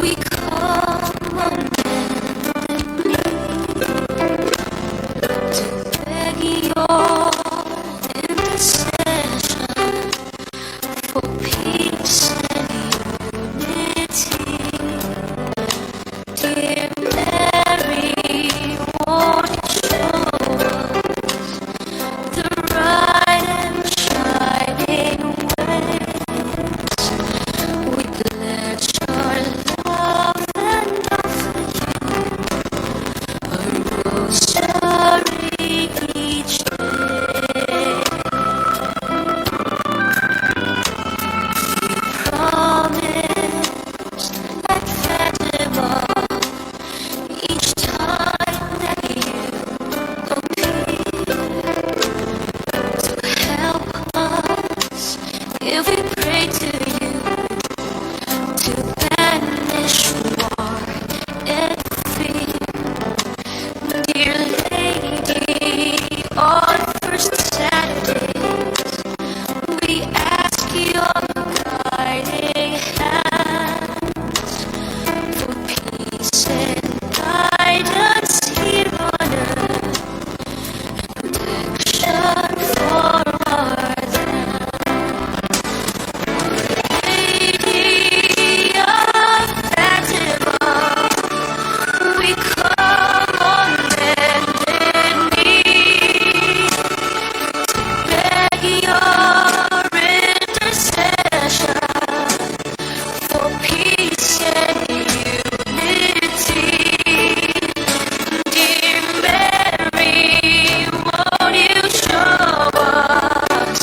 We come on to beg your intercession for peace and unity. Dear Mary, won't you show us the right and shining ways? We pledge our love and offer you a rosary each day. You promised at Fatima each time that you appear to help us if we pray to you to banish war and fear. Dear Lady, on first Saturdays, we ask your guiding hands for peace and guidance here on earth, protection for our land. Lady of Fatima, we come on bended knee, beg your intercession for peace and unity. Dear Mary, won't you show us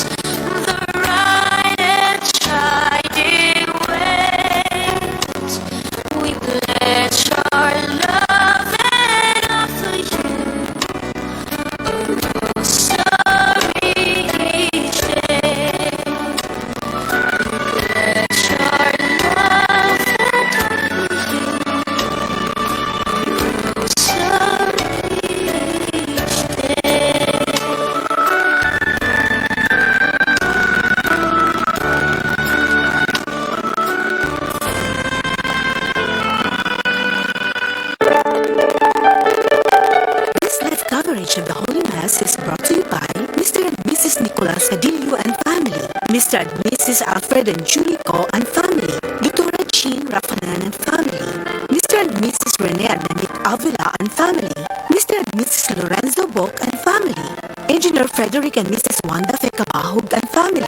the right and shining ways? We pledge our love and offer you a rosary each day. Pledge our love and offer you a rosary each day. This live coverage of the Holy Mass is brought to you by Mr. and Mrs. Nicolas Cadillo and family, Mr. and Mrs. Alfred and Julie Co and family, Dr. Jean Rafanan and family, Mr. and Mrs. Rene and Nanit Avila and family, Mr. and Mrs. Lorenzo Boc and family, Engineer Frederick and Mrs. Wanda Fekabahug and family.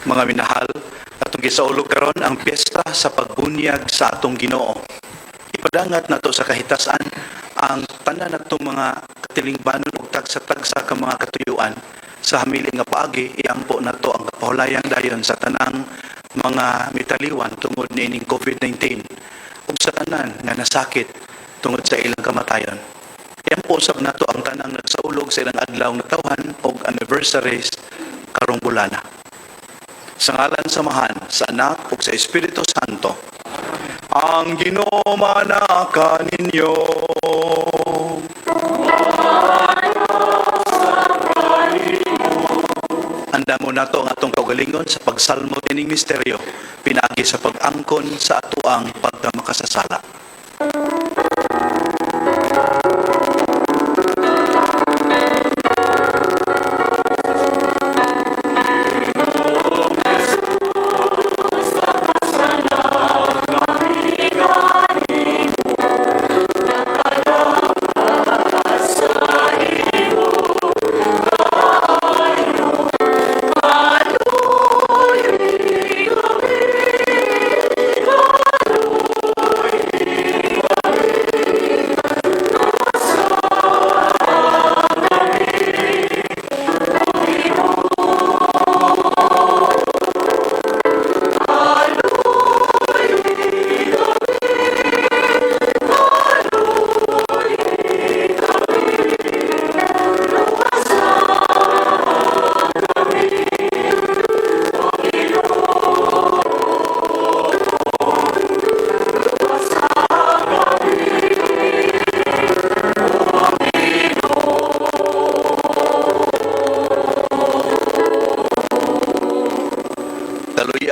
Mga minahal, atong gisaulog karon ang piyesta sa pagbunyag sa atong Ginoo. Ipadangat nato sa kahitasan ang tanan natong mga katilingbanon ug tagsa-tagsa ka mga katuyuan sa hamili nga paagi. Iampo nato ang kapahulayang dayon sa tanang mga mitaliwan tungod niining COVID-19 ug sa tanan nga nasakit tungod sa ilang kamatayon. Iampo usab nato ang tanang nagsaulog sa ilang adlaw nga tawhan og anniversaries karong bulana. Sa ngalan samahan sa Anak ug sa Espiritu Santo. Ang Ginoo manaka ninyo. Anda mo nato ang atong kaugalingon sa pagsalmo tining misteryo, pinagi sa pag-angkon sa atuang pagkamakasasala.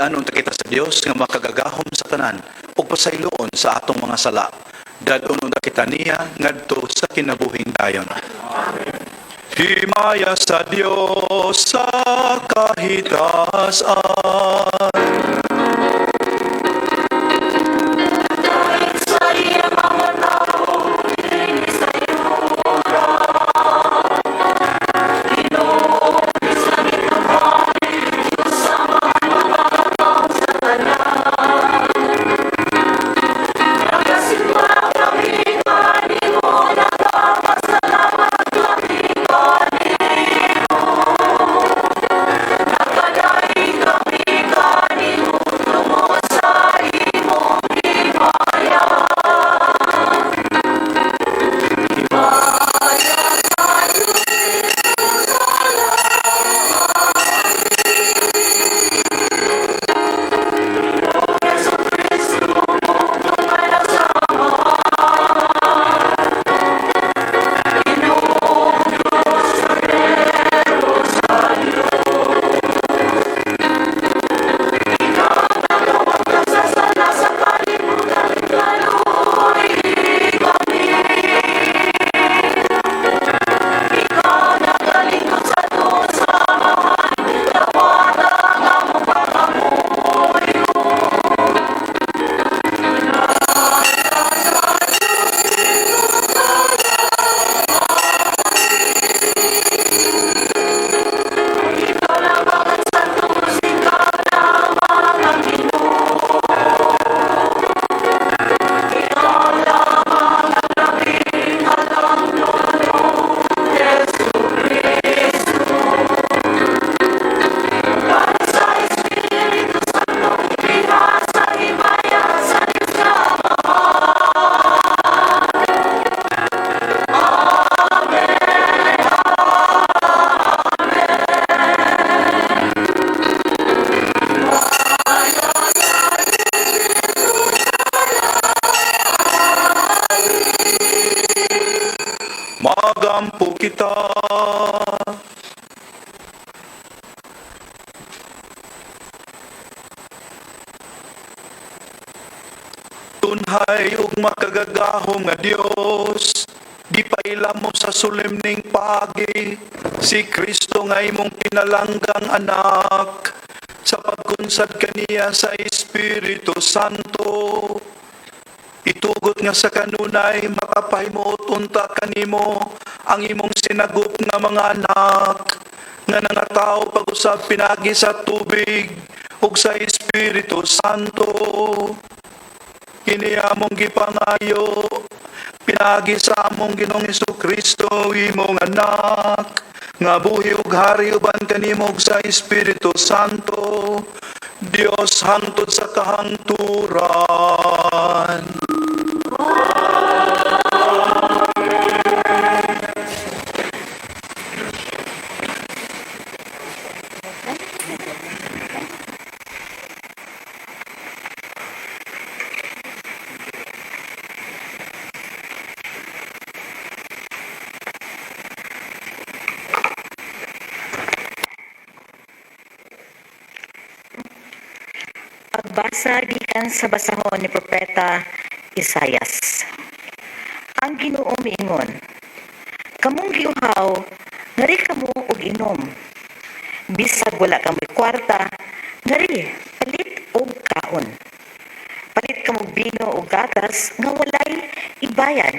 Unta kita sa Dios nga makagagahom sa tanan ug pasayloon sa atong mga sala. Dadon unta kita niya ngadto sa kinabuhing dayon. Amen. Himaya sa Dios sa kahitasan. Magampo kita. Tunhay ug makagagahom nga Dios, gipaila mo sa solemning pagi si Kristo nga imong pinalanggang anak sa pagkunsad kaniya sa Espiritu Santo. Itugot nga sa kanunay makapahimot unta kanimo ang imong sinagup nga mga anak nga nangataw pag-usab pinagi sa tubig ug sa Espiritu Santo. Kini among gipangayo pinagi sa among Ginoong Jesucristo imong anak nga buhi ug hari uban kanimo ug sa Espiritu Santo, Dios hangtod sa kahangturan. Amen. Pagbasa gikan sa basahon ni Propeta Isayas. Ang Ginoo miingon, kamong giuhaw, ngari kamo og inom. Bisag wala kamoy kwarta, ngari palit og kaon. Palit kamo bino o gatas nga walay ibayad.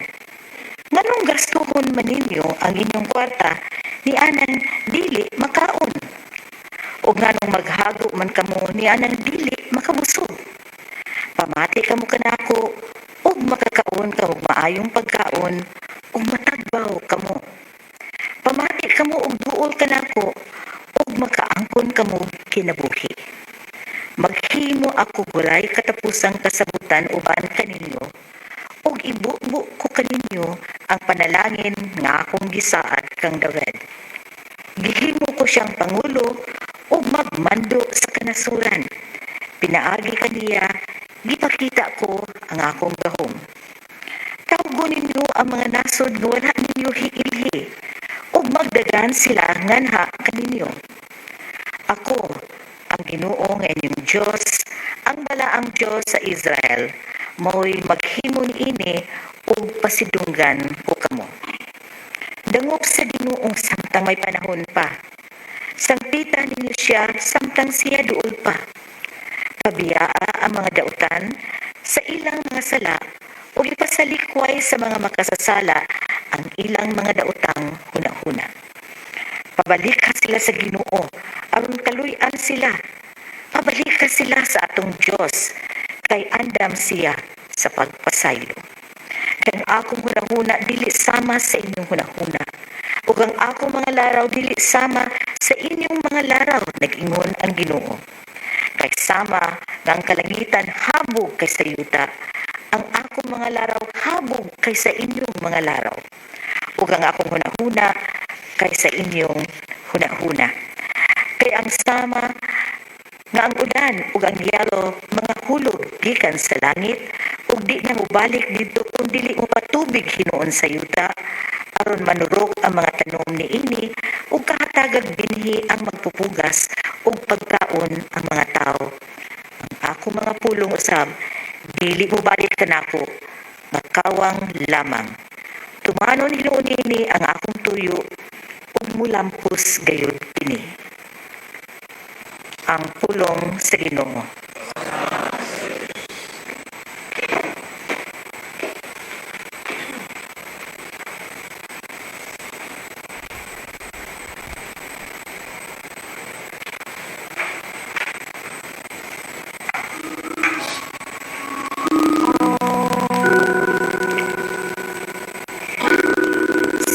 Nganong gastuhon man ninyo ang inyong kwarta ni anan dili makaon? O nganong maghago man kamo ni anan dili makabusog? Pamati kamo kanako ug makakaon kamo maayong pagkaon ug matagbaw kamo. Pamati kamo og duol kanako ug makaangkon kamo kinabuhi. Maghimo ako walay katapusang kasabutan uban kaninyo ug ibubo ko kaninyo ang panalangin nga akong gisaad kang David. Gihimo ko siyang pangulo ug magmando sa kanasuran. Pinaagi kaniya, gipakita ko ang akong gahom. Tawgon ninyo ang mga nasod nga wala ninyo hiilhi ug magdagan sila nganha kaninyo. Ako, ang Ginoo nga inyong Diyos, ang balaang Diyos sa Israel, mao'y maghimo niini ug pasidunggan ko kamo. Dangop sa Ginoong samtang may panahon pa. Sangpitan ninyo siya samtang siya duol pa. Pabiyaa ang mga dautan sa ilang mga sala ug ipasalikway sa mga makasasala ang ilang mga daotang hunahuna. Pabalik sila sa Ginoo aron kaluy-an sila. Pabalik sila sa atong Diyos kay andam siya sa pagpasaylo. Kaya akong hunahuna dili sama sa inyong hunahuna ug ang akong mga laraw dili sama sa inyong mga laraw, nag-ingon ang Ginoo. Kay sama nga ang kalangitan habog kaysa yuta, ang akong mga laraw habog kaysa inyong mga laraw ug ang akong hunahuna kaysa inyong hunahuna. Kay ang sama nga ang ulan ug ang yelo mga hulog gikan sa langit ug di na mubalik didto kung dili mo patubig hinuon sa yuta aron manurok ang mga tanom niini ug kahatagag binhi ang magpupugas ug pagkaon ang mga tao. Ang ako mga pulong usab dili mubalik kanako, makawang lamang. Tumanon hinuon niini ang akong tuyo ug mulampos gayud kini. Ang pulong sa Ginoo.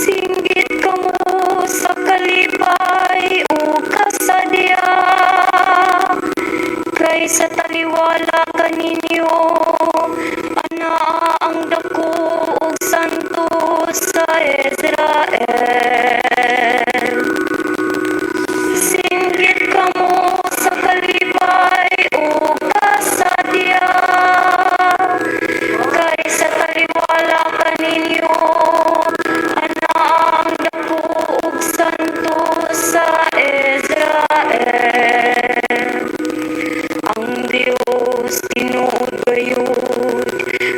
Singgit kamo sa kalipay o kasadya, kay sa taliwala kaninyo, ana ang dako ug santo sa Israel. Singgit kamo sa kalipay o kasadya, kay sa taliwala kaninyo, ana ang dako ug santo sa Israel. Ang Dios tinuod gayud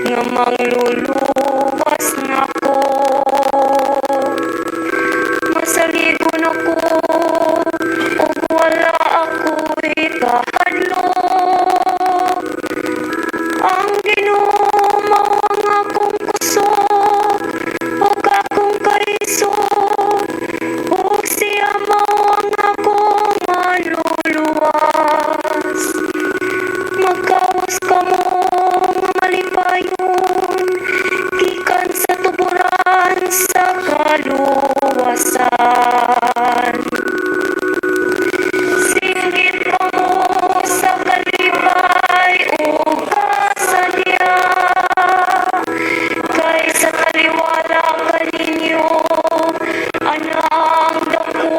nga mangluluwas nako. Masaligon ako ug wala ako'y kahadlok. Ang Ginoo mao ang akong kusog ug akong kaisog, ug siya mao ang akong manluluwas. Magkawas kamo nga malipayon gikan sa tuburan sa kaluwasan. Singgit kamo sa kalipay o kasadya, kay sa taliwala kaninyo, ana ang dako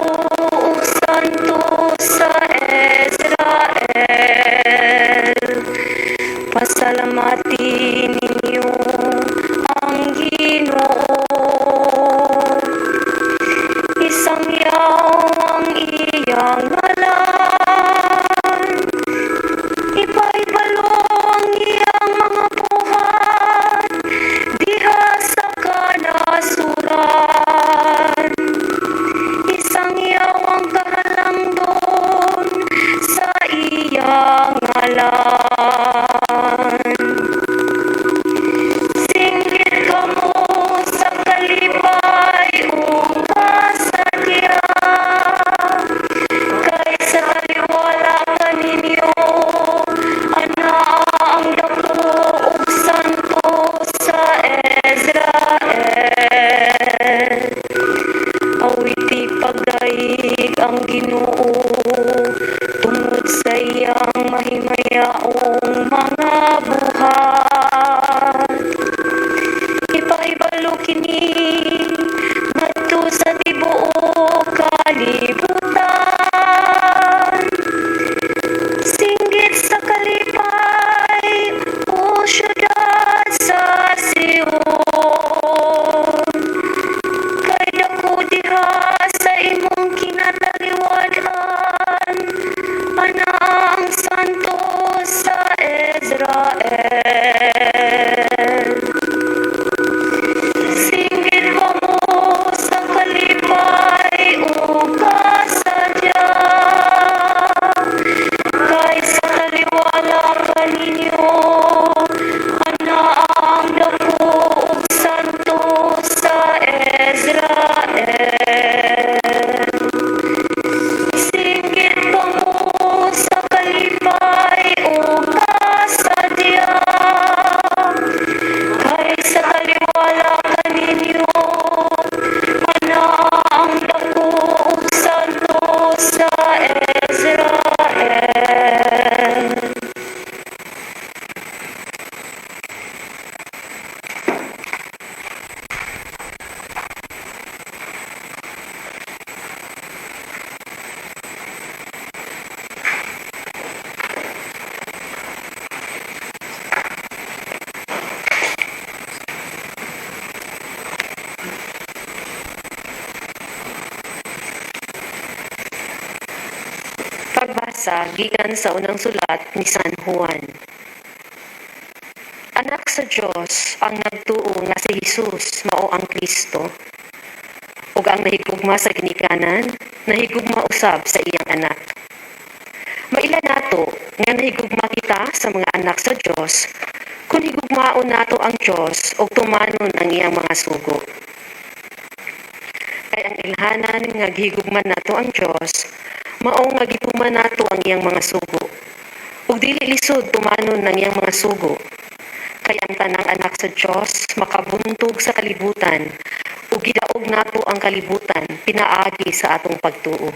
ug santo sa Israel. Pasalamati ninyo ang Ginoo. Israel. Singgit pa mo sa kalipay o kasadya, kay sa kaliwala kaninyo, ana ang dako ug santo sa Israel. Pagbasa gikan sa unang sulat ni San Juan. Anak sa Dios ang nagtuo nga si Jesus mao ang Kristo, ug ang nahigugma sa ginikanan nahigugma usab sa iyang anak. Maila nato nga nahigugma kita sa mga anak sa Dios kung higugmaon nato ang Dios ug tumanon ang iyang mga sugo. Kay ang ilhanan nga gihigugman nato ang Dios mao nga gituman nato ang iyang mga sugo, ug dili lisod tumanon ng iyang mga sugo. Kay ang tanang anak sa Dios makabuntog sa kalibutan, ug gidaog nato ang kalibutan pinaagi sa atong pagtuo.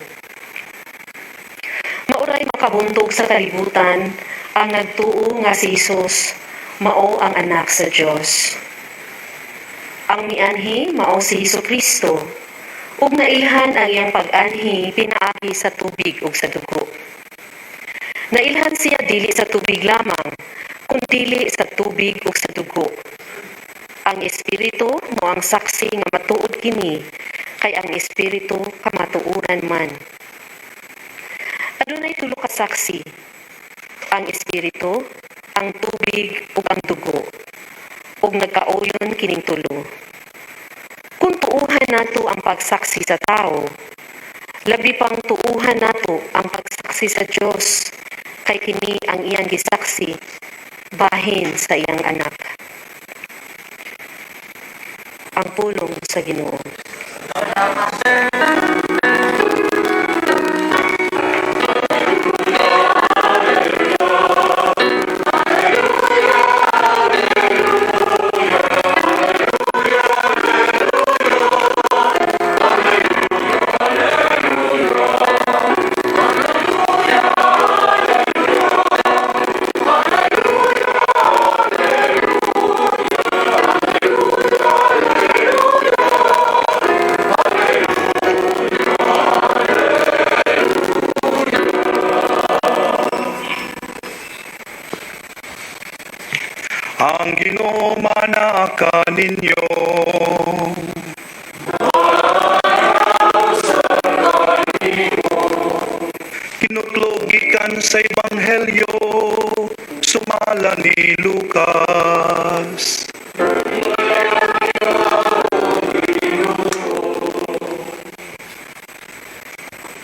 Mauray makabuntog sa kalibutan ang nagtuo nga si Jesus mao ang anak sa Dios. Ang mianhi mao si Jesucristo, ug nailhan ang iyang pag-anhi pinaagi sa tubig ug sa dugo. Nailhan siya dili sa tubig lamang, kundi sa tubig ug sa dugo. Ang Espiritu mo ang saksi nga matuod kini, kay ang Espiritu kamatuoran man. Adunay tulo ka saksi: ang Espiritu, ang tubig ug ang dugo, ug nagkauyon kining tulo. Kung tuuhan nato ang pagsaksi sa tao, labi pang tuuhan nato ang pagsaksi sa Dios, kay kini ang iyang gisaksi bahin sa iyang anak. Ang pulong sa Ginoo. Ang Ginoo manaka ninyo. Kinutlogikan sa Ebanghelyo sumala ni Lucas.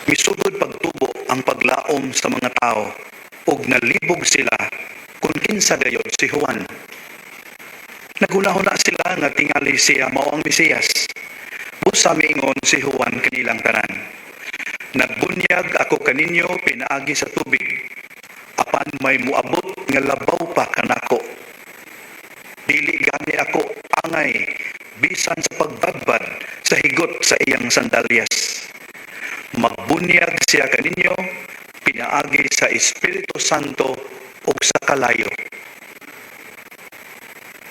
Misugod pagtubo ang paglaom sa mga tao, ug nalibog sila kung kinsa gayod si Juan. Nagulahon na sila nga tingali siya mao ang Mesiyas. Busa miingon si Juan kanilang tanan, nagbunyag ako kaninyo pinaagi sa tubig, apan may muabot nga labaw pa kanako. Dili gani ako angay bisan sa pagbadbad sa higot sa iyang sandalyas. Magbunyag siya kaninyo pinaagi sa Espiritu Santo ug sa kalayo.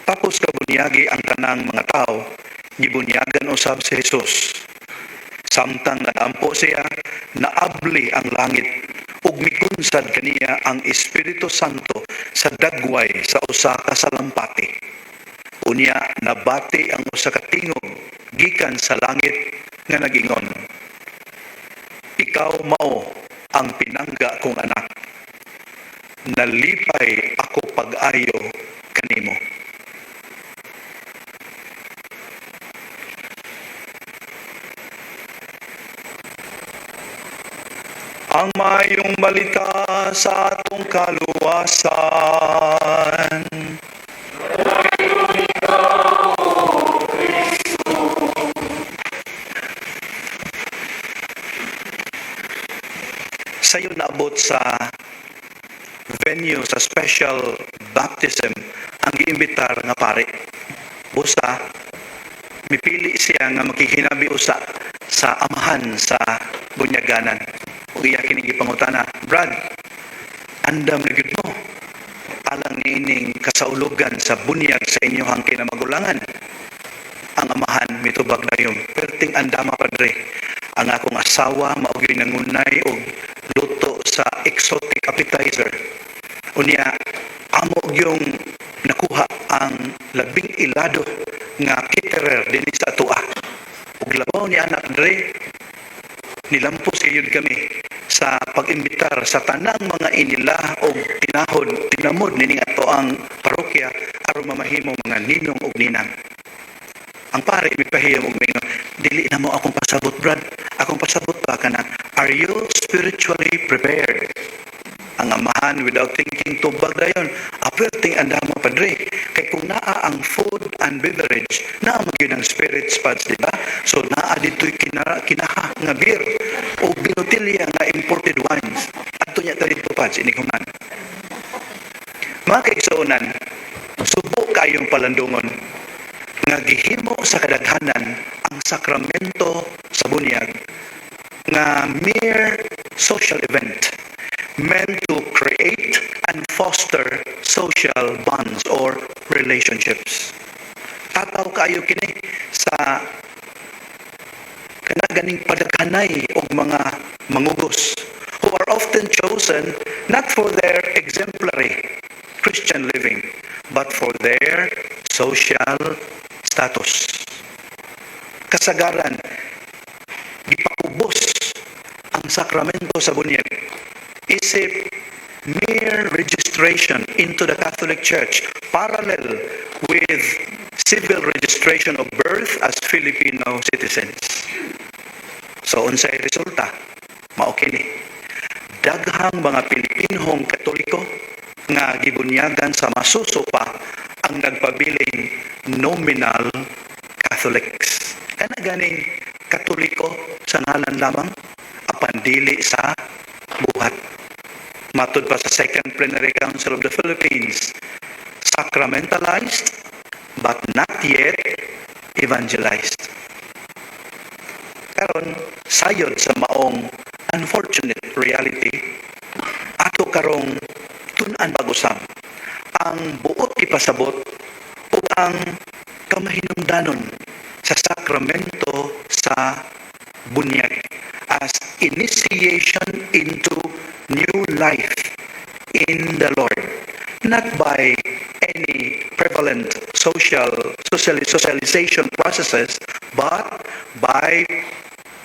Tapos kabunyagi ang tanang mga tao, gibunyagan usab si Jesus. Samtang naampo siya, naabli ang langit, ug mikunsad kaniya ang Espiritu Santo sa dagway sa usa ka salampati. Unya nabati ang usa ka tingog gikan sa langit nga nagingon, ikaw mao ang pinangga kong anak. Nalipay ako pag-ayo kanimo. Ang mayong balita sa atong kaluwasan. sayo naabot sa venue sa special baptism ang giimbitar nga pare. Busa mipili siya nga makihinabi usa sa amahan sa bunyaganan. Ug iya kini gipangutana, Brad, andam na gyud mo alang niining kasaulugan sa bunyag sa inyohang kinamagulangan. Ang amahan mitubag dayon, perting andama padre. Ang akong asawa maugyoy nangunay og luto sa exotic appetizer. Unya amo yung nakuha ang labing ilado nga caterer dinhi sa atoa. Ug labaw ni anak dre nilampos gayud kami sa pag-imbitar sa tanang mga inila o tinamod nining ato ang parokya aron mamahimo mga ninong ug ninang. Ang pare mipahiyam og mingon, dili na mo akong pasabot, Brad. Akong pasabot pa kana, are you spiritually prepared? Ang amahan without thinking tubag dayon. Aperting andama padre. Kay kung naa ang food and beverage, naa magyud ang spirits pads, di ba? So naa dito'y kinaha nga beer o binotilya nga imported wines. Ato niya ta dito pads, iniguman. Mga kaigsuonan, subo kayong palandungon nga gihimo sa kadaghanan ang sakramento sa bunyag nga mere social event meant to create and foster social bonds or relationships. Tataw kayo kini sa kanaganing padaghanay og mga mangugos who are often chosen not for their exemplary Christian living but for their social status. Kasagaran, gipakubos ang sakramento sa bunyag. Isip mere registration into the Catholic Church parallel with civil registration of birth as Filipino citizens. So, unsay resulta? Mao kini. Daghang mga Pilipinhong Katoliko nga gibunyagan sa masuso pa ang nagpabiling nominal Catholics. Kana ganing Katoliko sa ngalan lamang apan dili sa buhat. Matud pa sa Second Plenary Council of the Philippines, sacramentalized but not yet evangelized. Karon sayod sa maong unfortunate reality, ato karong tun-an bagusam ang buot ipasabot o ang kamahinungdanon sa sakramento sa bunyag as initiation into new life in the Lord, not by any prevalent socialization processes, but by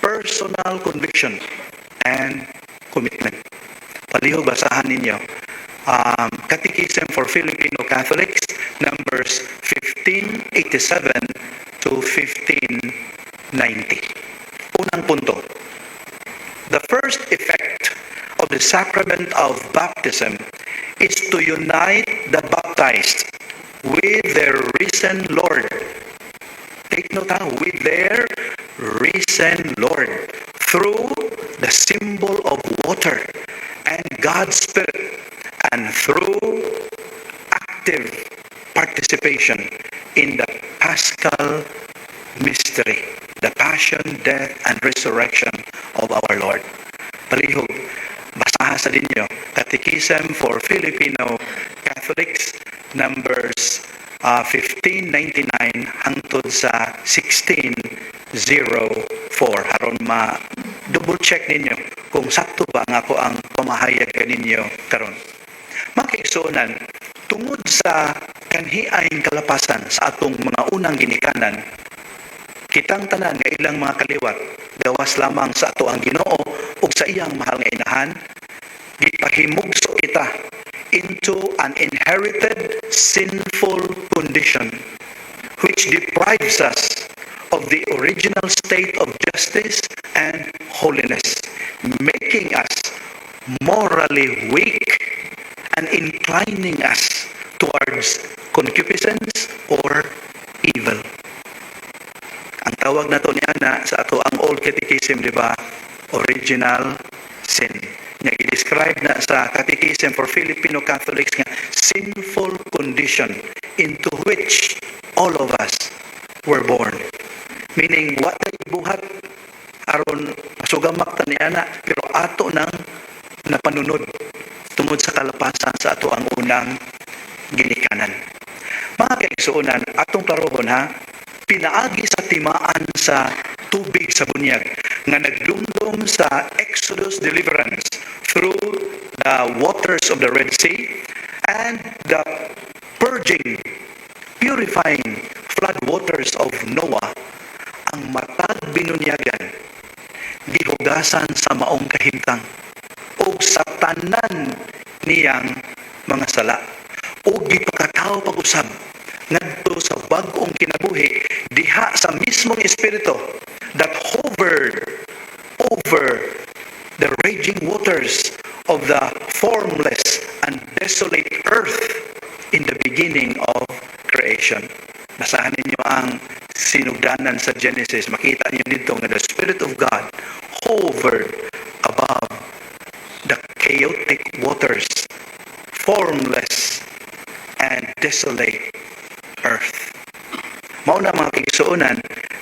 personal conviction and commitment. Palihog basahan ninyo Catechism for Filipino Catholics, numbers 1587 to 1590. Unang punto. The first effect of the sacrament of baptism is to unite the baptized with their risen Lord. Take note, with their risen Lord through the symbol of water and God's Spirit, and through active participation in the Paschal mystery, the passion, death, and resurrection of our Lord. Palihog, basahan sa ninyo, Catechism for Filipino Catholics, numbers 1599 hangtod sa 1604. Haron ma-double check ninyo kung sakto ba nga ako ang pamahayag kaninyo karon. Makiigsuonan, tungod sa kanhiayng kalapasan sa atong mga unang ginikanan, kitang tanan nga ilang mga kaliwat, gawas lamang sa ato ang Ginoo ug sa iyang mahal nga inahan, gipahimugso kita into an inherited sinful condition which deprives us of the original state of justice and holiness, making us morally weak and inclining us towards concupiscence or evil. Ang tawag na to niya na sa ato ang Old Catechism, di ba? Original sin. Nga i-describe na sa Catechism for Filipino Catholics nga sinful condition into which all of us were born. Meaning, watay buhat aron masugamak ta niana pero ato nang napanunod tungod sa kalapasan sa ato ang unang ginikanan. Mga kaigsuonan, atong klarohon ha, pinaagi sa timaan sa tubig sa bunyag nga nagdumdum sa Exodus deliverance through the waters of the Red Sea and the purging, purifying flood waters of Noah, ang matag binunyagan gihugasan sa maong kahimtang o sa tanan niyang mga sala o gipakataw pag-usab ngadto sa bag-ong kinabuhi diha sa mismong espiritu that hovered over the raging waters of the formless and desolate earth in the beginning of creation. Basahan ninyo ang sinugdanan sa Genesis. Makita niyo dito nga the Spirit of God hovered above the chaotic waters, formless and desolate earth. Mauna mga kaigsuonan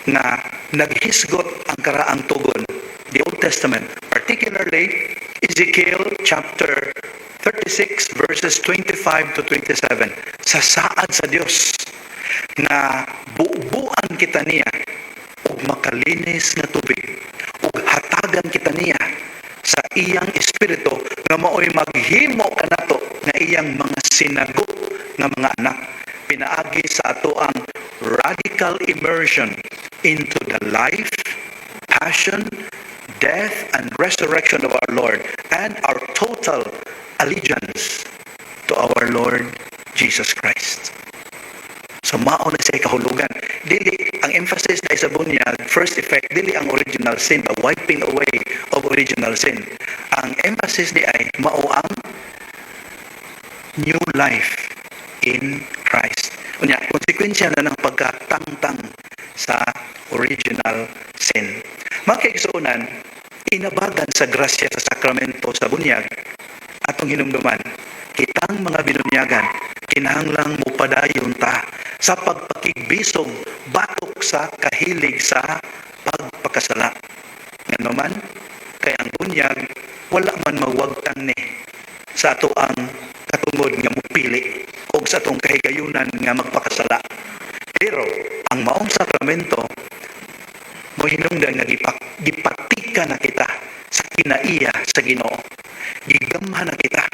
na naghisgot ang karaang tugon, the Old Testament, particularly Ezekiel chapter 36 verses 25 to 27, sa saad sa Dios na buubuan kita niya ug makalinis nga tubig ug hatagan kita niya sa iyang espiritu nga maoy maghimo kanato nga iyang mga sinago nga mga anak. Pinaagi sa ato ang radical immersion into the life, passion, death, and resurrection of our Lord and our total allegiance to our Lord Jesus Christ. So mao na siya kahulugan. Dili, ang emphasis na sa bunyag, first effect, dili ang original sin, the wiping away of original sin. Ang emphasis di ay mao ang new life in Christ. Unya, konsekwensya na ng pagkatangtang sa original sin. Mga kaigsuonan, inabagan sa grasya sa sakramento sa bunyag, atong hinumduman, kitang mga binunyagan, kinahanglang mupadayon ta sa pagpakigbisog batok sa kahilig sa pagpakasala. Nga naman, kay ang bunyag, wala man mawagtan ni sa ato ang katungod nga mupili o sa atong kahigayunan nga magpakasala. Pero, ang maong sakramento, mo hinungdan nga gipatika na kita sa kinaiya sa Ginoo. Gigamhan na kita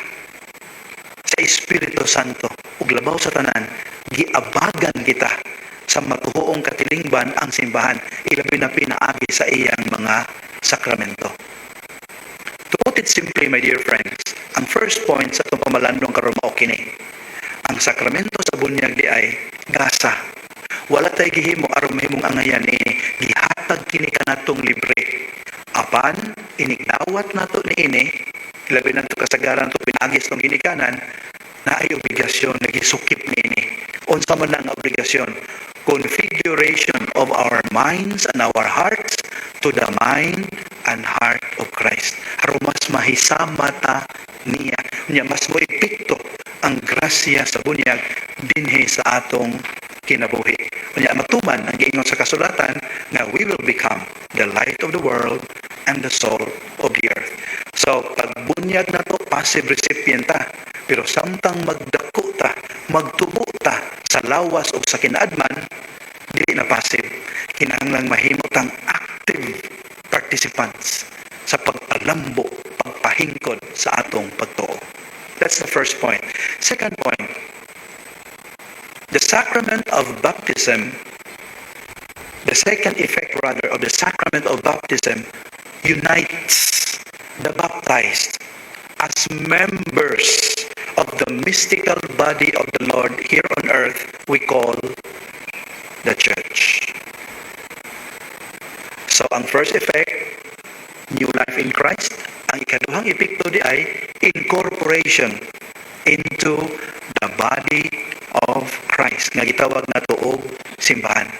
sa Espiritu Santo ug labaw sa tanan, giabagan kita sa matuhoong katilingban ang simbahan, ilabi na pinaagi sa iyang mga sakramento. To put it simply, my dear friends, ang first point sa itong pamalandong karon mao kini. Ang sakramento sa bunyag di ay gasa. Wala tay gihimo aron mahimong angayan ini, gihatag kini kanatong libre. Apan inignawat nato niini, ilabi na ito kasagaran ito pinagis ng ginikanan, na ay obligasyon na gisukip niini. Unsa man ang obligasyon? Configuration of our minds and our hearts to the mind and heart of Christ. Aron mas mahisama ta niya. Niya mas mo epekto ang grasya sa bunyag dinhi sa atong kinabuhi. Niya matuman ang giingon sa kasulatan na we will become the light of the world and the salt of the earth. So, pagbunyag na to, passive recipient ta. Pero samtang magdako ta, magtubo ta sa lawas o sa kinaadman, dili na passive. Kinahanglang mahimo tang active participants sa pagpalambo, pagpahingkod sa atong pagtuo. That's the first point. Second point, the sacrament of baptism, the second effect rather of the sacrament of baptism unites the baptized as members of the mystical body of the Lord here on earth we call the church. So ang first effect, new life in Christ. Ang ikaduhang epekto di ay incorporation into the body of Christ nga gitawag nato og simbahan.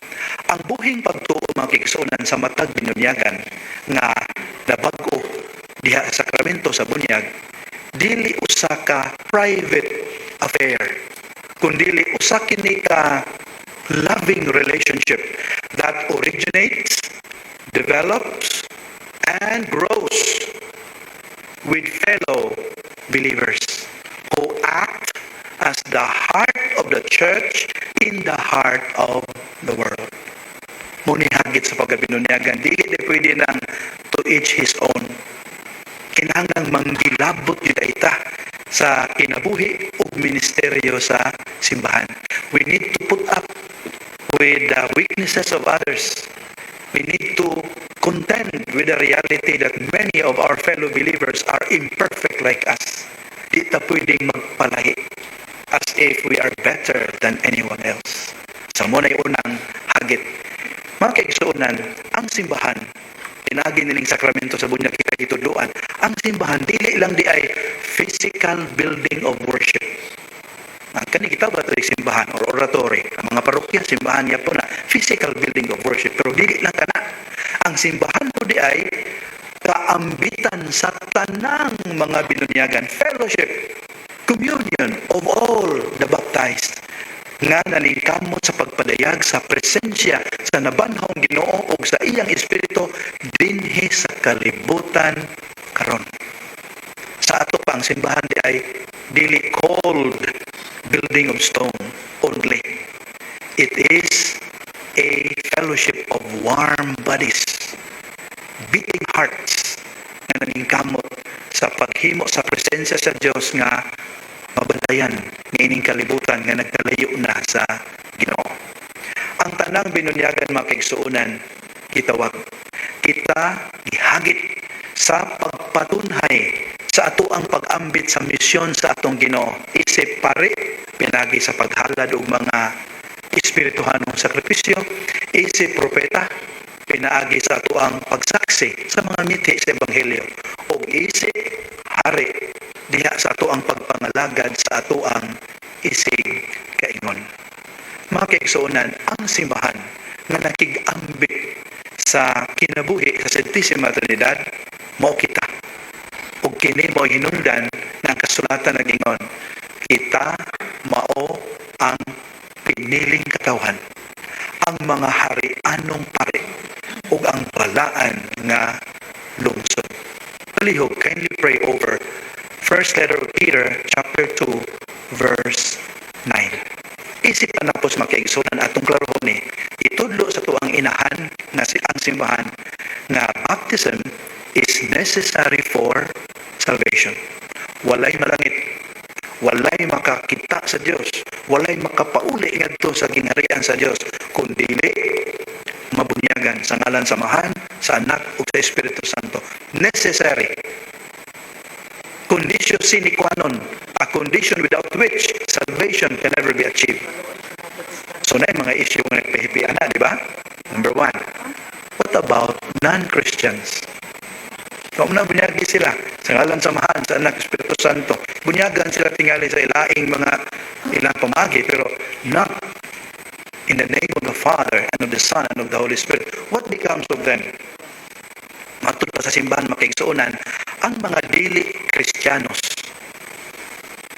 Ang buhing pagtuo mga kaigsuonan sa matag binunyagan nga nabag-o diha sa sakramento sa bunyag, dili usa ka private affair, kundili usa kini ka loving relationship that originates, develops, and grows with fellow believers who act as the heart of the church in the heart of the world. Muni hagit sa pagkabinunyagan, dili di pwede nang to each his own. Kinahanglang manggilabot kita ita sa kinabuhi o ministeryo sa simbahan. We need to put up with the weaknesses of others. We need to contend with the reality that many of our fellow believers are imperfect like us. Di ta pwedeng magpalahi as if we are better than anyone else. Sa muna'y unang hagit. Mga kaigsuunan, ang simbahan, pinagi niling sakramento sa bunyag kikahitudluan, ang simbahan, dili lang di ay physical building of worship. Ang kani kita ba ito simbahan or oratory? Ang mga parokya, simbahan niya po na physical building of worship. Pero dili lang ka na. Ang simbahan po di ay kaambitan sa tanang mga binunyagan, fellowship, communion of all the baptized, nga naningkamot sa pagpadayag sa presensya sa nabanhong Ginoo o sa iyang espiritu dinhi sa kalibutan karon. Sa ato pang simbahan di ay dili called building of stone only. It is a fellowship of warm bodies, beating hearts, nga naningkamot sa paghimo sa presensya sa Dios nga mabantayan ngayon kalibutan nga nagkalayo na sa Ginoo. Ang tanang binunyagan mga kaigsuunan, kitawag, kita gihagit sa pagpatunhay sa ato ang pag-ambit sa misyon sa atong Ginoo. Isip pare, pinagi sa paghalad og mga espirituhanong sakripisyo, isip propeta, pinaagi sa ato ang pagsaksi sa mga mithi sa Ebanghelyo, o isip hari, diha sa ato ang pagpangalagad sa ato ang isig kaingon. Mga kaigsuunan, ang simbahan nga nakig-ambit sa kinabuhi sa Santisima Trinidad, mao kita. Ug kini mo hinungdan ng kasulatan na gingon, kita mao ang piniling katawhan, ang mga hari-anong pare, ug ang balaan nga lungsod. Palihog, kindly pray over First letter of Peter, chapter 2, verse 9. Isip pa na po sa makaigsunan atong klarohon ni, itudlo sa tuang inahan na ang simbahan nga baptism is necessary for salvation. Walay malangit, walay makakita sa Dios, walay makapauli ngadto sa gingharian sa Dios, kundi mabunyagan sa ngalan samahan, sa anak ug sa Espiritu Santo. Necessary. Condition sine qua non, a condition without which salvation can never be achieved. So na yung mga issue nga nagpahipian na, di ba? Number 1, what about non-Christians? Kung na bunyagi sila sa ngalan samahan, sa anak Espiritu Santo, bunyagan sila tingali sa ilaing mga ilang pamagi, pero not in the name of the Father and of the Son and of the Holy Spirit. What becomes of them? Matod pa sa simbahan makaigsuunan, ang mga dili Kristiyanos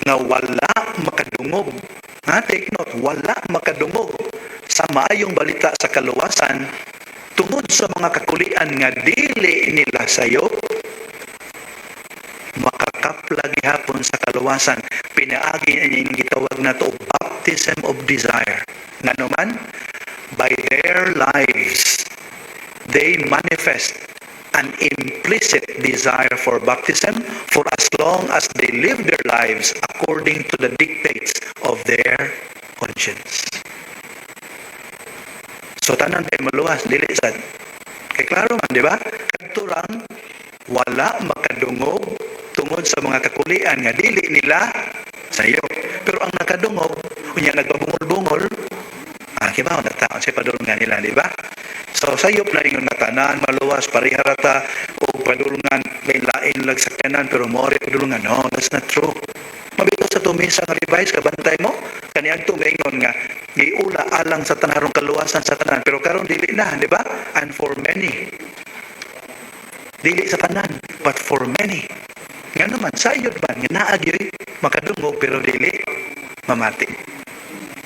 na wala makadungog, take note, wala makadungog sa maayong balita sa kaluwasan tungod sa mga kakulian nga dili nila sayop, makakaplag hapon sa kaluwasan. Pinaagi niya yung gitawag na to baptism of desire. Nga naman, by their lives, they manifest an implicit desire for baptism for as long as they live their lives according to the dictates of their conscience. So tanan tayo maluwas, dili sad. Kay klaro man, di ba? Kadturang wala makadungog tungod sa mga kakulian nga dili nila sayo. Pero ang nakadungog, unya nagbabungol-bungol, kibaw na taon sa padulungan nila, di ba? So sayop na yung natanan, maluwas, pariharata, o padulungan, may lain lag sakyanan, pero mori padulungan. No, that's not true. Mabito sa tumisa nga revise, kabantay mo, kaniyang tumingon nga, giula alang sa tanarong kaluwasan sa tanan, pero karon dili na, di ba? And for many, Dili sa tanan, but for many. Nga naman, sayod man, nga naagiri, makadungog, pero dili mamati.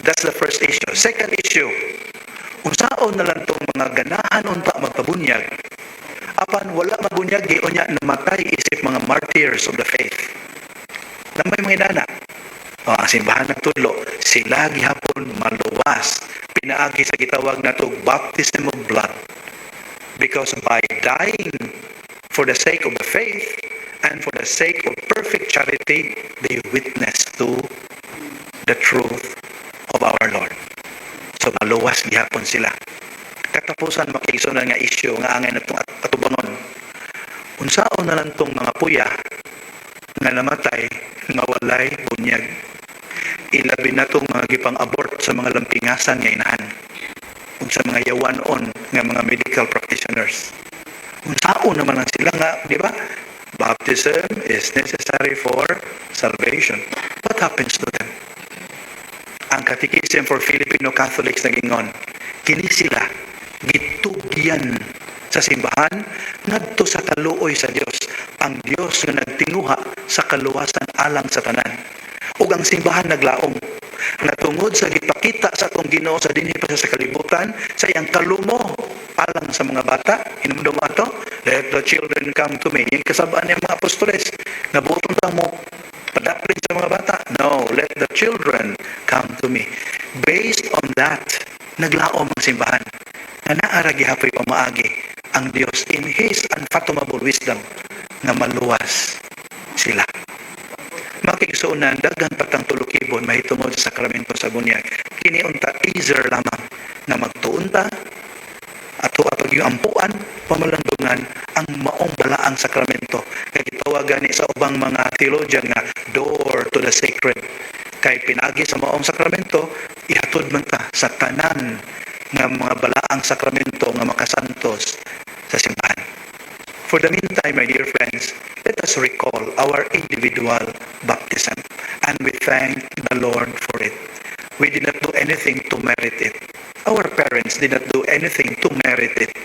That's the first issue. Second issue, unsaon na lang itong mga ganahan unta magpabunyag, apan wala mabunyag, giunya namatay isip mga martyrs of the faith. Na may mga inana, ang simbahan nagtudlo, sila gihapon maluwas. Pinaagi sa gitawag na to baptism of blood. Because by dying for the sake of the faith and for the sake of perfect charity, they witness to the truth of our Lord. So maluwas gihapon sila. Katapusan makigsunan nga issue nga angay na itong atubangon. Unsaon na lang itong mga puya nga namatay nga walay bunyag. Ilabi na itong mga gipang-abort sa mga lampingasan nga inahan. Kung sa mga yawanon nga mga medical practitioners. Unsaon naman ang sila nga, di ba? Baptism is necessary for salvation. What happens to them? Ang Catechism for Filipino Catholics nagingon, kini sila gitugyan sa simbahan ngadto sa kaluoy sa Dios, ang Dios nga nagtinguha sa kaluwasan alang sa tanan. Ug ang simbahan naglaom nga tungod sa gipakita sa atong Ginoo sa dinhi pa sa kalibutan sa iyang kalumo alang sa mga bata. Hinumdum ato, let the children come to me. Yung kasabaan ng mga apostoles nga buton ta mo padaplin sa mga bata. No, let the children come to me. Based on that, naglaom ang simbahan na naara gihapoy pamaagi ang Dios in His unfathomable wisdom nga maluwas sila. Makigsuunan daghang patang tulukibon mahitungod sa sakramento sa bunyag. Kini unta teaser lamang na magtuunta ato apag yung ampuan pamalandungan ang maong balaang sakramento. Kay gitawagan ni sa ubang mga theologian nga door to the sacred. Kay pinagi sa maong sakramento ihatod man ta sa tanan nga mga balaang sakramento nga makasantos sa simbahan. For the meantime, my dear friends, let us recall our individual baptism and we thank the Lord for it. We did not do anything to merit it. Our parents did not do anything to merit it.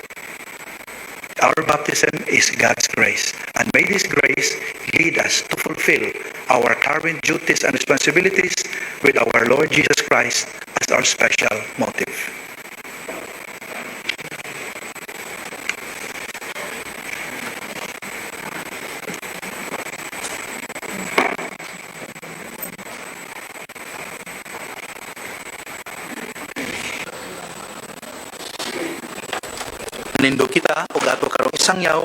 Our baptism is God's grace, and may this grace lead us to fulfill our current duties and responsibilities with our Lord Jesus Christ as our special motive. Nindo kita ug ato karong isangyaw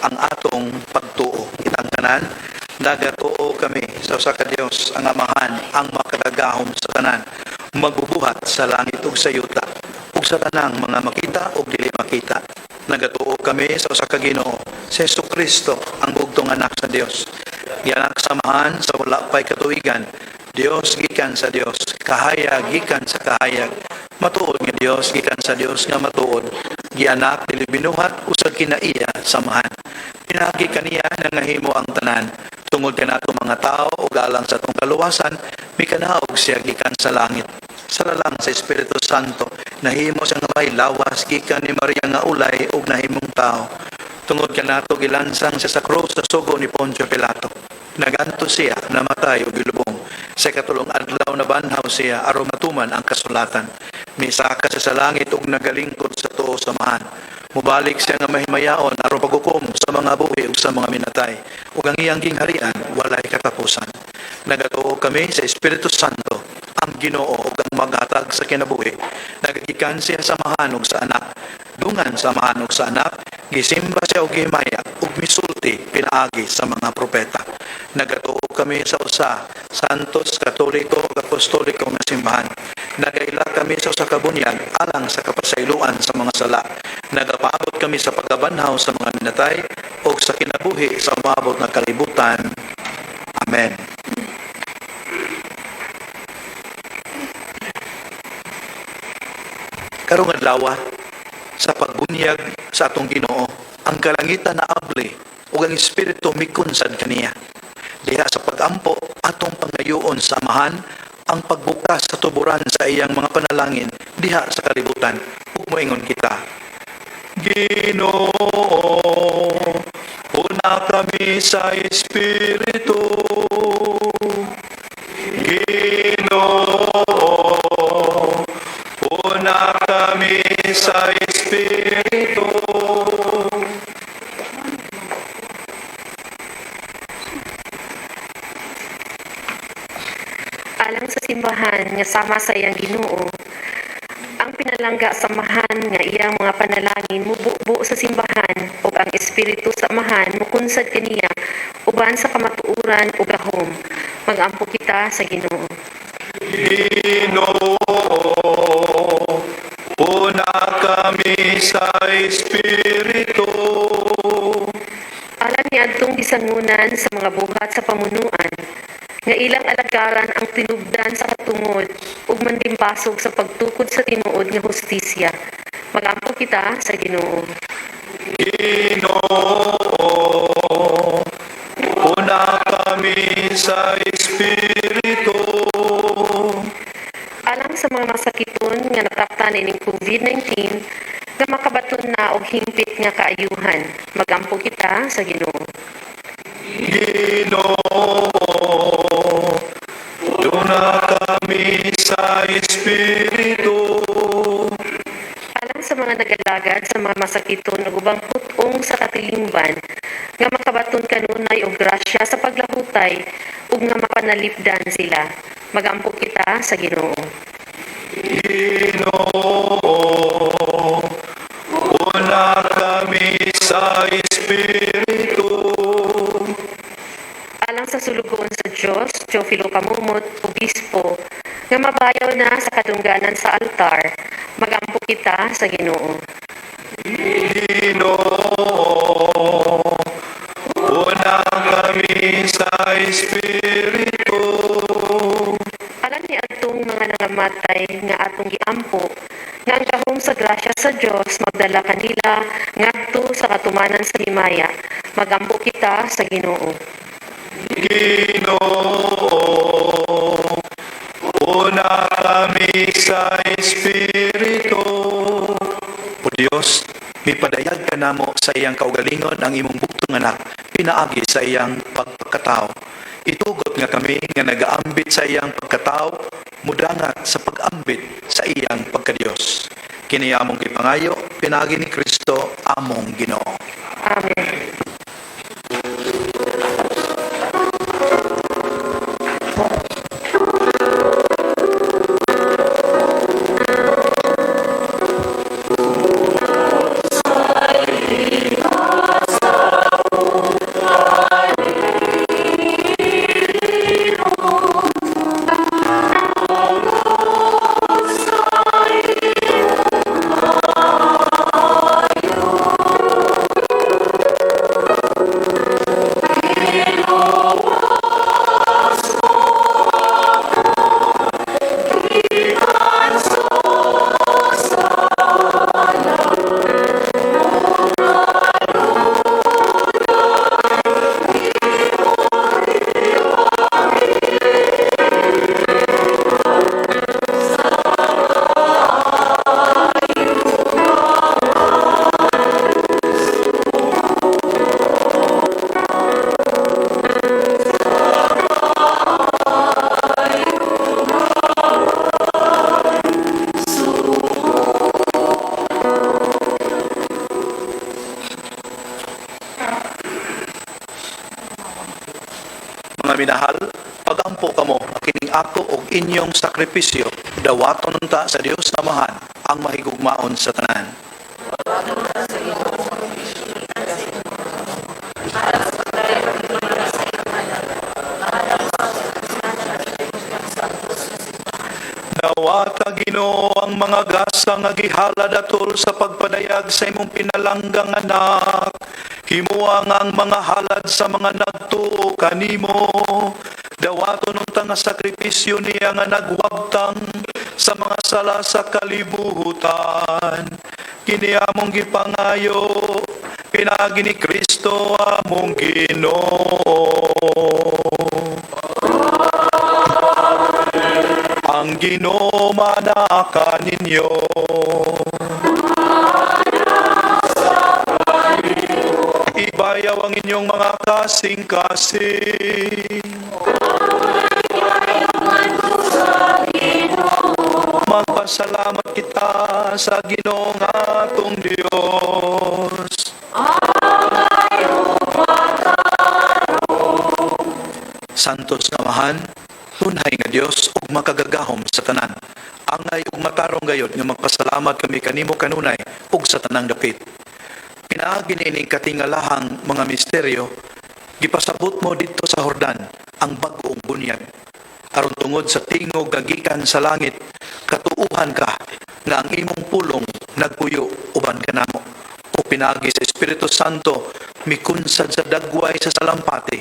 ang atong pagtuo. Kitang tanan nagatuo kami sa usa ka Dios ang Amahan, ang makadagahom sa tanan, magbubuhat sa langit ug sa yuta, ug sa tanang mga makita ug dili makita. Nagatuo kami sa usa ka Ginoo, si Jesucristo, ang bugtong anak sa Dios. Gianak samahan sa wala pay katuigan, Dios gikan sa Dios, kahayag gikan sa kahayag. Matuod nga Dios gikan sa Dios nga matuod. Gianak dili binuhat usag kinaiya samahan. Pinagi kaniya nga nahimo ang tanan. Tungod kanato mga tao ug alang sa atong kaluwasan, mikanaog siya gikan sa langit. Salalang sa Espiritu Santo, nahimo siya nga may lawas gikan ni Maria nga ulay ug nahimong tao. Tungod kanato gilansang siya sa krus sa sugo ni Poncio Pilato. Naganto siya, namatay ug gilubong. Sa katulong adlaw na banhaw siya aron matuman ang kasulatan. Misaka siya sa langit ug nagalingkod sa tuo samahan. Mubalik siya nga mahimayaon aron paghukom sa mga buhi ug sa mga minatay. Ug ang iyang gingharian walay katapusan. Nagatuo kami sa Espiritu Santo, ang Ginoo ug ang maghatag sa kinabuhi. Nagagikan siya sa samahan ug sa anak. Dungan sa samahan ug sa anak, gisimba siya og gihimaya ug misulti pinaagi sa mga propeta. Nagatuo kami sa usa, santos, katoliko ug apostoliko nga simbahan. Nagaila kami sa usa ka bunyag alang sa kapasayloan sa mga sala. Nagapaabot kami sa pagkabanhaw sa mga minatay ug sa kinabuhi sa maabot nga kalibutan. Amen. Karong adlaw sa pagbunyag sa atong Ginoo, ang kalangitan na abli ug ang espiritu mikunsad kaniya. Diha sa pagampo atong pangayoon sa Amahan, ang pagbukas sa tuburan sa iyang mga panalangin diha sa kalibutan. Ug moingon kita, Ginoo, kami sa Espiritu. Ginoo, una kami sa Espiritu. Alang sa simbahan nga sama sa iyang Ginoo, ang pinalangga samahan nga iyang mga panalangin mububo sa simbahan ug ang espiritu samahan mukunsad kaniya uban sa kamatuoran ug gahom. Mag-ampo kita sa Ginoo. Ginoo, una kami sa Espiritu. Alang niadtong gisangunan sa mga buhat sa pamunuan, nga ilang alagaran ang tinubdan sa katungod ug mandimbasog sa pagtukod sa tinuod nga hustisya. Mag-ampo kita sa Ginoo. Ginoo, una kami sa Espiritu. Alang sa mga masakiton nga nataktan ining COVID-19, nga makabaton na og hingpit nga kaayuhan. Mag-ampo kita sa Ginoo. Ginoo, una kami sa Espiritu. Alang sa mga nagalagad sa mga masakiton ug ubang putong sa katilingban, nga makabaton kanunay og grasya sa paglahutay ug nga mapanalipdan sila. Mag-ampo kita sa Ginoo. Ginoo, una kami sa Espiritu. Alang sa sulugoon sa Dios, Teofilo Kamumot, Obispo, nga mabayaw na sa kadungganan sa altar, mag-ampo kita sa Ginoo. Ginoo, una kami sa Espiritu. Alam ni atong mga nangamatay nga atong giampo, nga ang gahom sa grasya sa Dios magdala kanila ngadto sa katumanan sa himaya. Magampo kita sa Ginoo. Ginoo, una kami sa Espiritu. O Dios, mipadayag ka namo sa iyang kaugalingon ang imong buktong anak, pinaagi sa iyang pagpagkatao. Itugot nga kami nga nagaambit sa iyang pagkatao, mudangat sa pag-ambit sa iyang pagkadiyos. Kini among gipangayo, pinaagi ni Kristo among Ginoo. Amen. Mga minahal, pagampo kamo kining ako og inyong sakripisyo, dawaton unta sa Dios Amahan ang mahigugmaon sa tanan. Nawata Ginoo ang mga gasa nga gihalad atol sa pagpadayag sa imong pinalanggang anak. Himuang ang mga halad sa mga nagtuo kanimo. Dawaton unta nga sakripisyo niya nga nagwabtang sa mga sala sa kalibutan. Kini among gipangayo, pinaagi ni Kristo among Ginoo. Ang Ginoo manaka ninyo. Iba sumayaw ang inyong mga kasing-kasing. Magpasalamat kita sa Ginoong atong Dios. Santos nga mahan, tunhay nga Dios ug makagagahom sa tanan. Angay ug matarong gayod nga magpasalamat kami kanimo kanunay ug sa tanang dapit. Pinaagi nining katingalahang mga misteryo, gipasabot mo dito sa Jordan ang bag-ong bunyag. Aron tungod sa tingog gagikan sa langit, katuuhan ka nga ang imong pulong nagpuyo uban kanamo. O pinaagi sa Espiritu Santo, mikunsad sa dagway sa salampati,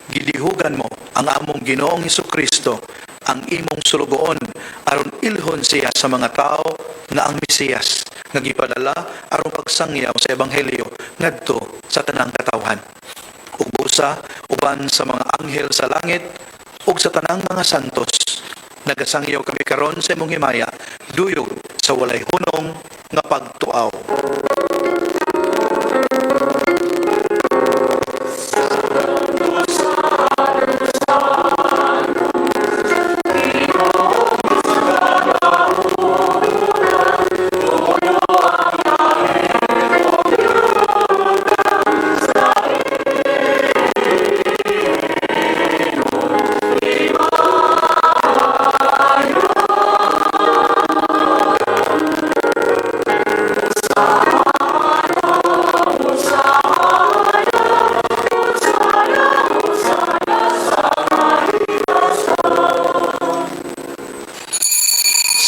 gilihugan mo ang among Ginoong Hesukristo, ang imong sulugoon, aron ilhon siya sa mga tao nga ang Mesiyas, nga gipadala aron pagsangyaw sa Ebanghelyo ngadto sa tanang katawhan. Ug busa uban sa mga anghel sa langit ug sa tanang mga santos, nagasangyaw kami karon sa imong himaya, duyog sa walay hunong nga pagtuaw.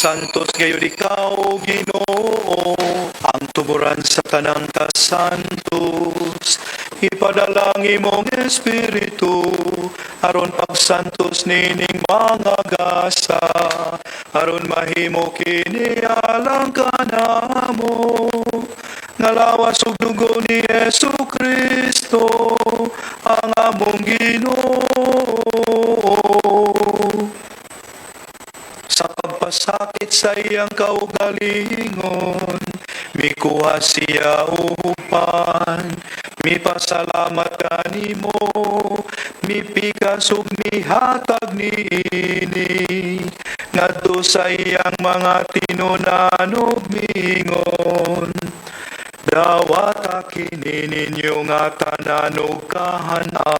Santos gayud ikaw, Ginoo, ang tuburan sa tanang kasantos. Ipadala ang imong Espiritu, aron pagsantos nining mga gasa, aron mahimo kini alang kanamo. Ngalawas ug dugo ni Jesucristo, ang among Ginoo. Sa pagpasakit sa iyang kaugalingon, mikuha siya upan, mipasalamat kanimo, mipikas ug mihatag niini, ngadto sa iyang mga tinunan ug mingon. Dawata kini ninyo nga tanan ug kahana,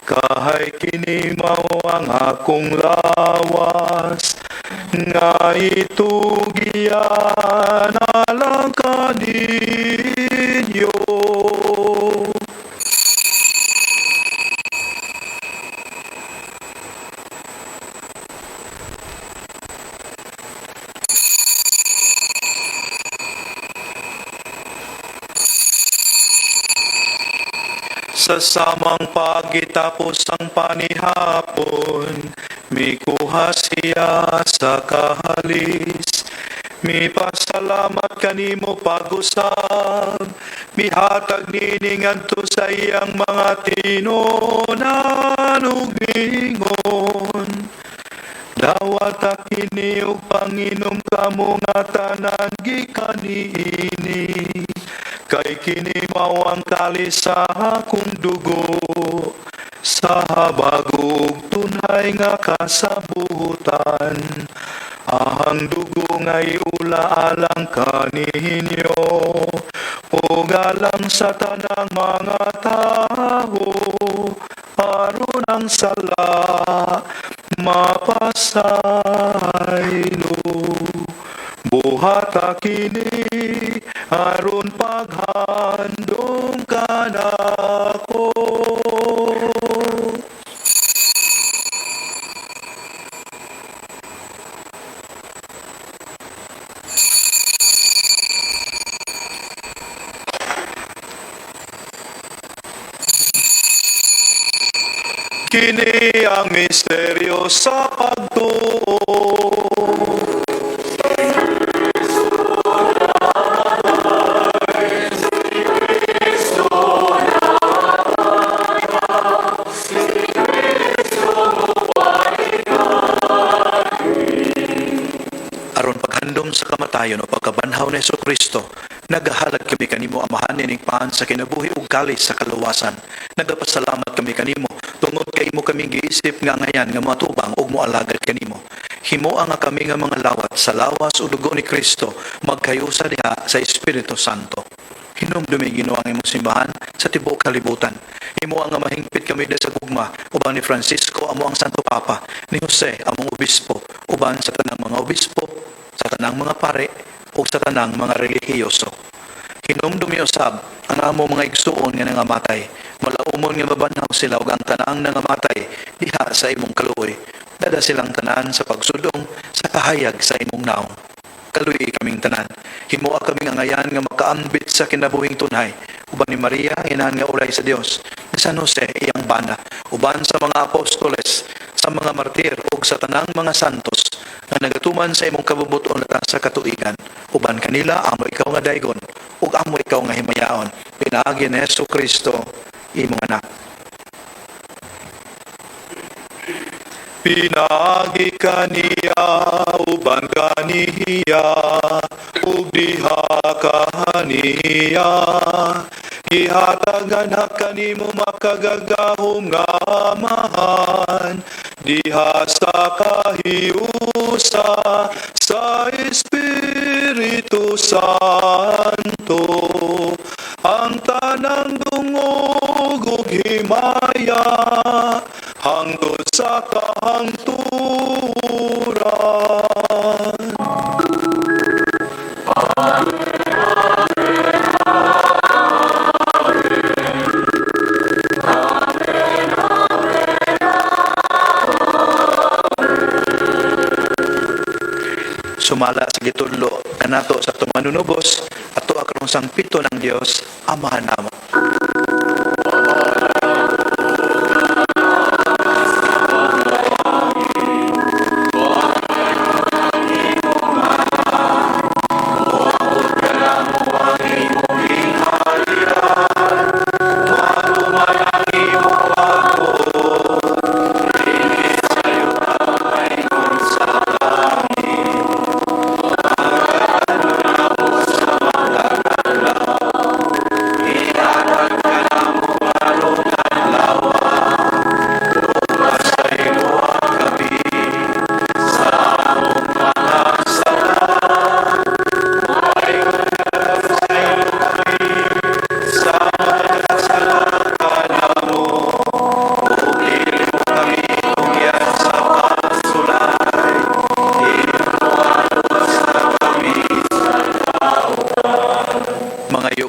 kahay kini mao ang akong lawas, nga itugian alang kaninyo. Sa samang pagitapos ang panihapon, mikuha siya sa kahalis. Mipasalamat kanimo pag-usab, mihatag nini ngadto sa iyang mga tinunan ug mingon. Dawat kini ug panginom kamo nga tanan gikan niini. Kay kini mao ang kalis sa akong dugo, sa habagog tunay nga kasabutan. Ang dugo nga iula alang kaninyo, ug alang sa tanang mga tao, aron ang sala mapasaylo. Buhat kini aron paghandom kanako. Kini ang misteryo sa pagtuo. Aron paghandom sa kamatayon o pagkabanhaw ni Jesucristo, Nagahalag kami kanimo amahan nining paan sa kinabuhi ug kalis sa kaluwasan. Nagapasalamat kami kanimo tungod kay imo kaming giisip nga ngayan nga matubang ug moalagad kanimo. Himo ang kami nga mga lawat sa lawas ug dugo ni Kristo magkayusa diha sa Espiritu Santo. Hinumdumi Ginoo ang imong simbahan sa tibuok kalibutan. Himo ang mahingpit kami sa gugma uban ni Francisco amo ang Santo Papa, ni Jose among obispo, uban sa tanang mga obispo, sa tanang mga pare o sa tanang mga relihiyoso. Hinumdumi usab ang among mga igsuon nga nangamatay. Malaumon nga mabanaw sila ug ang tanang nangamatay diha sa imong kaluoy. Dada silang tanan sa pagsudong sa kahayag sa imong naong. Kaluoy kaming tanan. Himoa kaming angayan nga makaambit sa kinabuhing tunhay. Uban ni Maria, inahan nga ulay sa Dios. Ni San Jose, iyang bana. Uban sa mga apostoles, sa mga martir ug sa tanang mga santos nga nagatuman sa imong kabubuton sa katuigan. Uban kanila amo ikaw nga daygon ug amo ikaw nga himayaon. Pinaagi ni Jesucristo imong anak. Pinagi kaniya uban kaniya ug diha kaniya ihatag anak kanimo makagagahom nga amahan diha sa kahiusa sa Espiritu Santo ang tanang dungog ug himaya hangtod sa kahangturan. Sumala sa gitudlo kanato sa atong manunubos ato karong sang pito ng Dios amahan namo.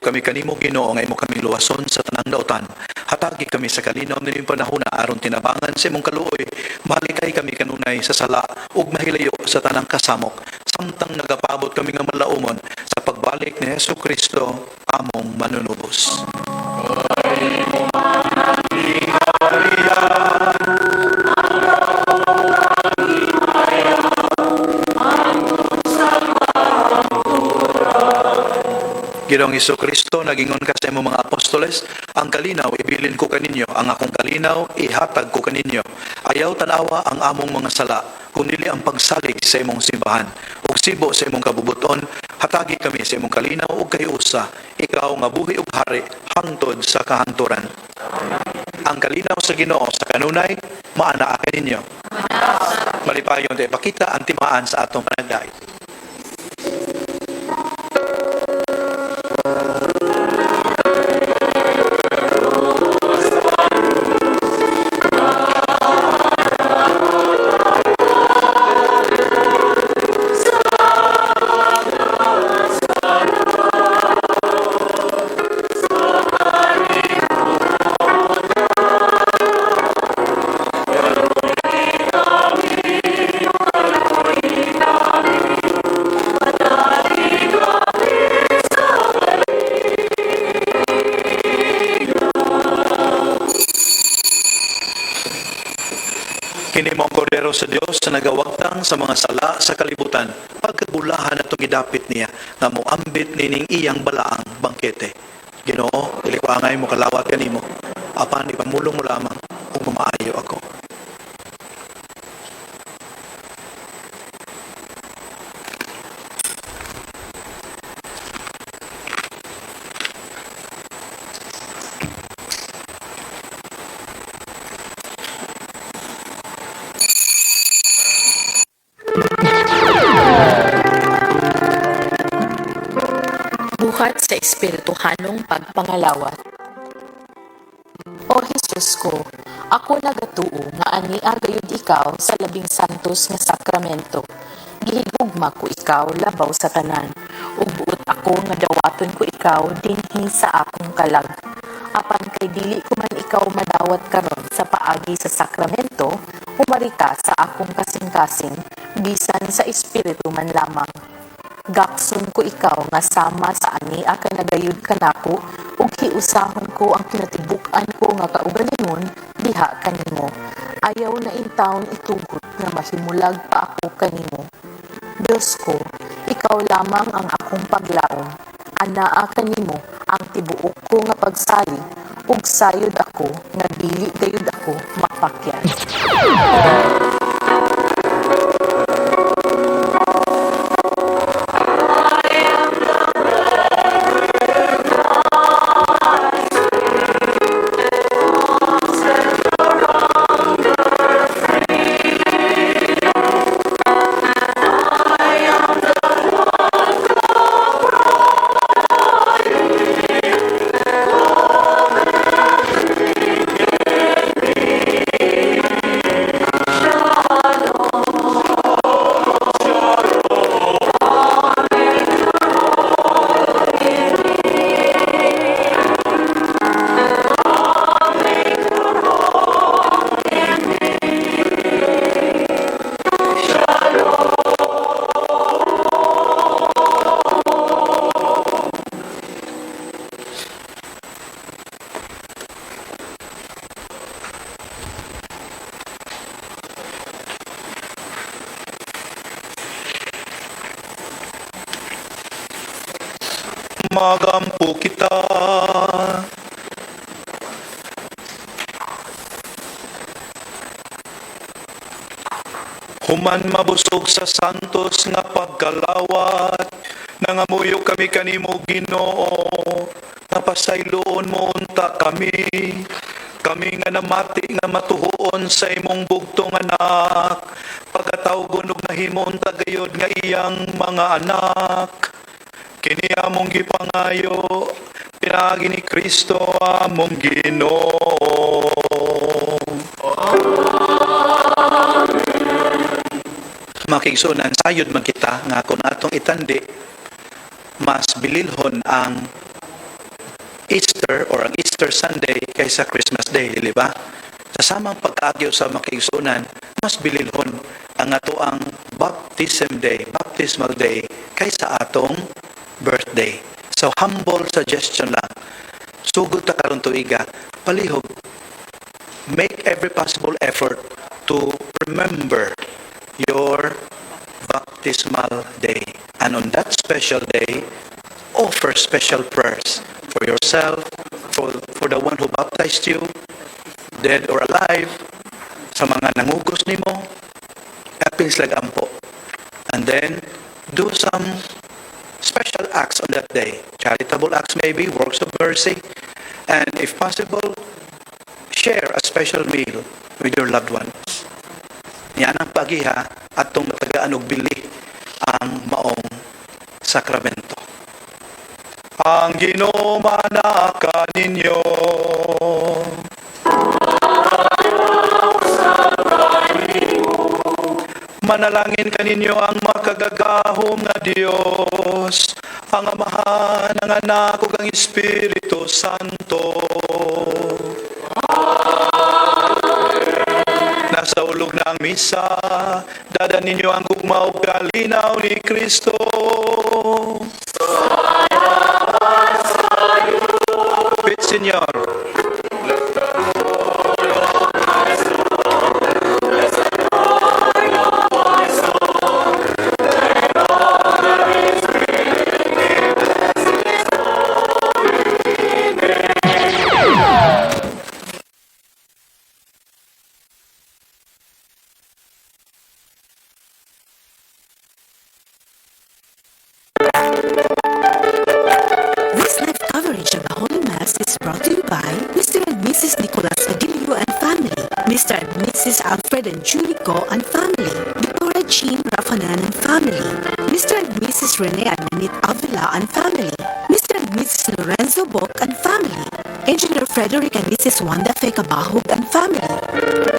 Kami kanimo Ginoo nga imo kami luwason sa tanang daotan. Hatagi kami sa kalinaw nining panahona aron tinabangan sa imong kaluoy. Malikay kami kanunay sa sala ug mahilayo sa tanang kasamok. Samtang nagapabot kami nga malaumon sa pagbalik ni Jesucristo among manunubos. Ginoong Jesucristo, nagingon ka sa imong mga apostoles, ang kalinaw ibilin ko kaninyo, ang akong kalinaw ihatag ko kaninyo. Ayaw tanawa ang among mga sala, kundi ang pagsalig sa imong simbahan. Ug sibo sa imong kabubuton, hatagi kami sa imong kalinaw ug kayusa, ikaw nga buhi ug hari hangtod sa kahanturan. Ang kalinaw sa Ginoo sa kanunay, maanaa kaninyo. Malipayon tayo ipakita ang timaan sa atong panagdait. Kini mong kordero sa Dios sa nagawagtang sa mga sala sa kalibutan, pagkabulahan at gidapit niya nga moambit nining iyang balaang bangkete. Ginoo, ilikwangay mo kalawat kanimo, apan ipamulong mo lamang kung mamaayo ako. espirituhanong pagpangalawat. O Jesus ko, ako nagatuo nga ani agayod ikaw sa labing santos nga sakramento. Gihigugma ko ikaw labaw sa tanan, ug buot ako nga dawaton ko ikaw dinhi sa akong kalag. Apan kay dili ko man ikaw madawat karon sa paagi sa sakramento, humari ka sa akong kasing-kasing, bisan sa espiritu man lamang. Gakson ko ikaw nga sama sa ani a kanagayud kanako ug hiusahon ko ang kinatibuk-an ko nga kaugalingon diha kanimo. Ayaw na intawon itugot nga mahimulag pa ako kanimo. Diyos ko, ikaw lamang ang akong paglaom. Anaa kanimo ang tibuok ko nga pagsali ug sayod ako nga dili gayud ako mapakyan. Magampo kita. Human mabusog sa santos nga pagkalawat, nangamuyo kami kanimo Ginoo, napasayloon mo unta kami. Kami nga namati nga matuhoon sa imong bugtong anak, pagkatawgon ug nahimo unta gayod nga iyang mga anak. Kini among gipangayo, pinagi ni Kristo among Ginoo. Makigsunan sayod man kita nga kung atong itandi, mas bililhon ang Easter or ang Easter Sunday kaysa Christmas Day, di ba? Sa samang pagkaagyo sa makigsunan, mas bililhon ang ato ang Baptism Day, Baptismal Day, kaysa atong birthday. So, humble suggestion lang. Sugod ta karon tuiga, palihog. Make every possible effort to remember your baptismal day. And on that special day, offer special prayers for yourself, for the one who baptized you, dead or alive, sa mga nangugos nimo, apils lagampo. And then, do some special acts on that day. Charitable acts maybe, works of mercy, and if possible, share a special meal with your loved ones. Yan ang pagiha at itong matagaan og bili ang maong sakramento. Ang Ginoo manaka ninyo. Manalangin kaninyo ang makagagahom na Dios, ang Amahan, ang Anak, ug ang Espiritu Santo. Nasa ulog na ang misa, dadan ninyo ang gugma ug kalinaw ni Kristo. Pit, Senyor. This live coverage of the Holy Mass is brought to you by Mr. and Mrs. Nicolas Adilio and family, Mr. and Mrs. Alfred and Julie Co and family, Victoria Jean Rafanan and family, Mr. and Mrs. Rene and Nanit Avila and family, Mr. and and Mrs. Lorenzo Boc and family, Engineer Frederick and Mrs. Wanda Fecabahog and family,